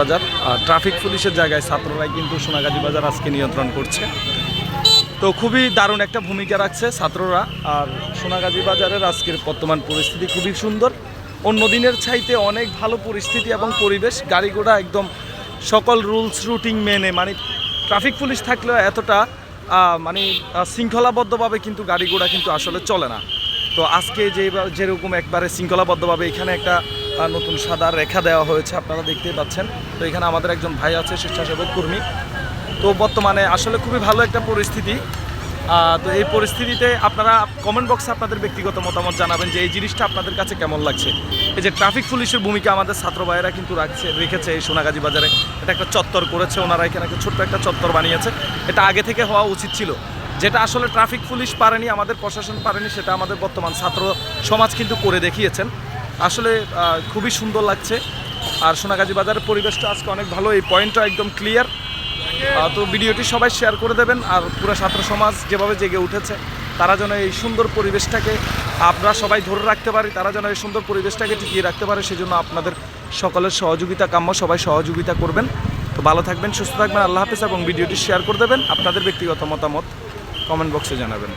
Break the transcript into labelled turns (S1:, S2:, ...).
S1: বাজার ট্রাফিক পুলিশের জায়গায় ছাত্ররাই কিন্তু সোনাগাজী বাজার আজকে নিয়ন্ত্রণ করছে। তো খুবই দারুণ একটা ভূমিকা রাখছে ছাত্ররা। আর সোনাগাজী বাজারের আজকের বর্তমান পরিস্থিতি খুবই সুন্দর, অন্য দিনের চাইতে অনেক ভালো পরিস্থিতি এবং পরিবেশ। গাড়ি ঘোড়া একদম সকল রুলস রুটিন মেনে, মানে ট্রাফিক পুলিশ থাকলেও এতটা শৃঙ্খলাবদ্ধভাবে কিন্তু গাড়ি ঘোড়া কিন্তু আসলে চলে না। তো আজকে যেরকম একবারে শৃঙ্খলাবদ্ধভাবে এখানে একটা নতুন সাদা রেখা দেওয়া হয়েছে, আপনারা দেখতেই পাচ্ছেন। তো এখানে আমাদের একজন ভাই আছে স্বেচ্ছাসেবক কর্মী। তো বর্তমানে আসলে খুবই ভালো একটা পরিস্থিতি। তো এই পরিস্থিতিতে আপনারা কমেন্ট বক্সে আপনাদের ব্যক্তিগত মতামত জানাবেন যে এই জিনিসটা আপনাদের কাছে কেমন লাগছে। এই যে ট্রাফিক পুলিশের ভূমিকা আমাদের ছাত্র ভাইয়েরা কিন্তু রেখেছে এই সোনাগাজী বাজারে। এটা একটা চত্বর করেছে ওনারা, এখানে একটা ছোট্ট একটা চত্বর বানিয়েছে। এটা আগে থেকে হওয়া উচিত ছিল। যেটা আসলে ট্রাফিক পুলিশ পারেনি, আমাদের প্রশাসন পারেনি, সেটা আমাদের বর্তমান ছাত্র সমাজ কিন্তু করে দেখিয়েছেন। আসলে খুবই সুন্দর লাগছে। আর সোনাগাজী বাজারের পরিবেশটা আজকে অনেক ভালো, এই পয়েন্টটা একদম ক্লিয়ার। তো ভিডিওটি সবাই শেয়ার করে দেবেন। আর পুরো ছাত্র সমাজ যেভাবে জেগে উঠেছে, তারা যেন এই সুন্দর পরিবেশটাকে আমরা সবাই ধরে রাখতে পারি, তারা যেন এই সুন্দর পরিবেশটাকে টিকিয়ে রাখতে পারে, সেজন্য আপনাদের সকলের সহযোগিতা কাম্য। সবাই সহযোগিতা করবেন। তো ভালো থাকবেন, সুস্থ থাকবেন, আল্লাহ হাফেজ। এবং ভিডিওটি শেয়ার করে দেবেন। আপনাদের ব্যক্তিগত মতামত কমেন্ট বক্সে জানাবেন।